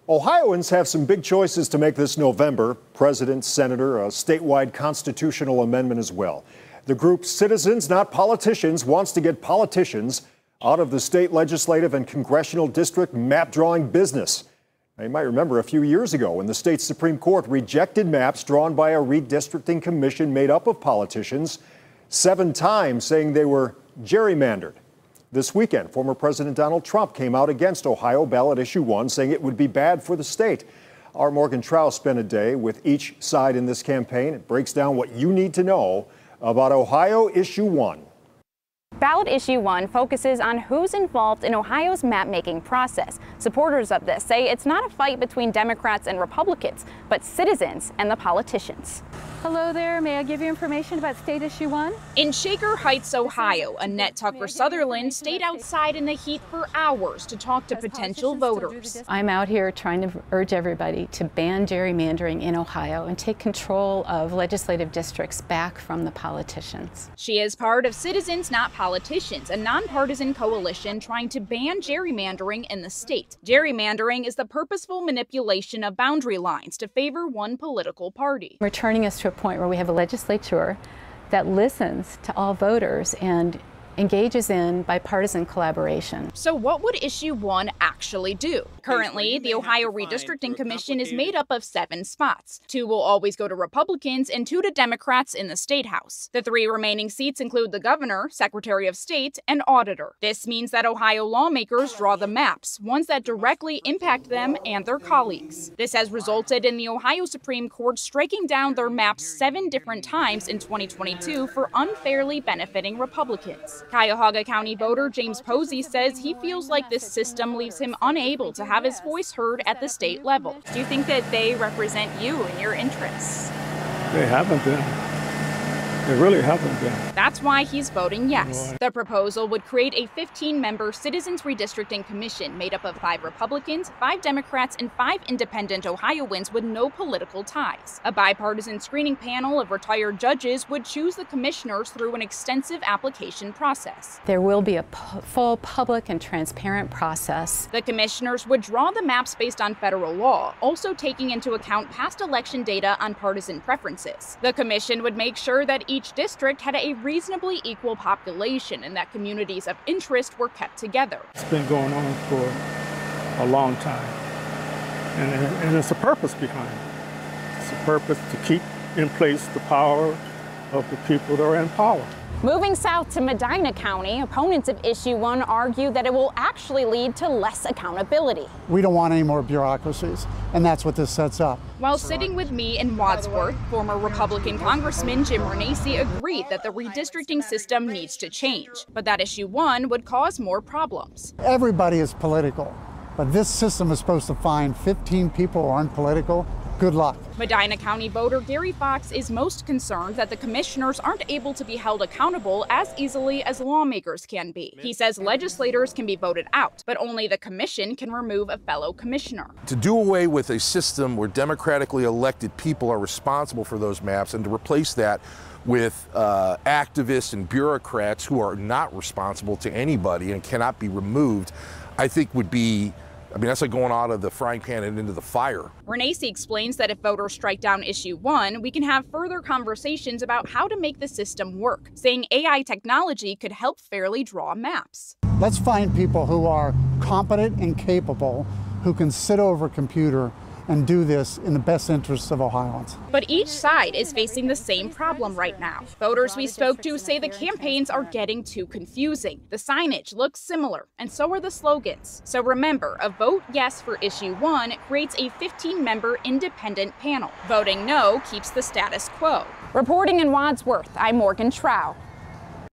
Ohioans have some big choices to make this November. President, senator, a statewide constitutional amendment as well. The group Citizens Not Politicians wants to get politicians out of the state legislative and congressional district map drawing business. Now, you might remember a few years ago when the state Supreme Court rejected maps drawn by a redistricting commission made up of politicians, 7 times saying they were gerrymandered. This weekend, former President Donald Trump came out against Ohio ballot issue 1, saying it would be bad for the state. Our Morgan Trow spent a day with each side in this campaign. It breaks down what you need to know about Ohio issue 1. Ballot issue 1 focuses on who's involved in Ohio's map-making process. Supporters of this say it's not a fight between Democrats and Republicans, but citizens and the politicians. Hello there, may I give you information about state issue 1? In Shaker Heights, Ohio, Annette Tucker Sutherland stayed outside in the heat for hours to talk to potential voters. I'm out here trying to urge everybody to ban gerrymandering in Ohio and take control of legislative districts back from the politicians. She is part of Citizens Not Politicians, a nonpartisan coalition trying to ban gerrymandering in the state. Gerrymandering is the purposeful manipulation of boundary lines to favor one political party. We're turning us to a point where we have a legislature that listens to all voters and engages in bipartisan collaboration. So what would issue 1 actually do? Currently, the Ohio Redistricting Commission is made up of 7 spots. 2 will always go to Republicans and 2 to Democrats in the Statehouse. The 3 remaining seats include the governor, secretary of state, and auditor. This means that Ohio lawmakers draw the maps, ones that directly impact them and their colleagues. This has resulted in the Ohio Supreme Court striking down their maps 7 different times in 2022 for unfairly benefiting Republicans. Cuyahoga County voter James Posey says he feels like this system leaves him unable to have his voice heard at the state level. Do you think that they represent you and your interests? They haven't been. They really haven't been. That's why he's voting yes. The proposal would create a 15-member Citizens Redistricting Commission made up of 5 Republicans, 5 Democrats, and 5 independent Ohioans with no political ties. A bipartisan screening panel of retired judges would choose the commissioners through an extensive application process. There will be a full public and transparent process. The commissioners would draw the maps based on federal law, also taking into account past election data on partisan preferences. The commission would make sure that each district had a reasonably equal population and that communities of interest were kept together. It's been going on for a long time, and there's a purpose behind it. It's a purpose to keep in place the power of the people that are in power. Moving south to Medina County, opponents of issue 1 argue that it will actually lead to less accountability. We don't want any more bureaucracies, and that's what this sets up. While sitting with me in Wadsworth, former Republican Congressman Jim Renacci agreed that the redistricting system needs to change, but that issue 1 would cause more problems. Everybody is political, but this system is supposed to find 15 people who aren't political. Good luck. Medina County voter Gary Fox is most concerned that the commissioners aren't able to be held accountable as easily as lawmakers can be. He says legislators can be voted out, but only the commission can remove a fellow commissioner. To do away with a system where democratically elected people are responsible for those maps and to replace that with activists and bureaucrats who are not responsible to anybody and cannot be removed, I think would be, that's like going out of the frying pan and into the fire. Renacci explains that if voters strike down issue 1, we can have further conversations about how to make the system work, saying AI technology could help fairly draw maps. Let's find people who are competent and capable, who can sit over a computer and do this in the best interests of Ohioans. But each side is facing the same problem right now. Voters we spoke to say the campaigns are getting too confusing. The signage looks similar, and so are the slogans. So remember, a vote yes for issue 1 creates a 15-member independent panel. Voting no keeps the status quo. Reporting in Wadsworth, I'm Morgan Trow.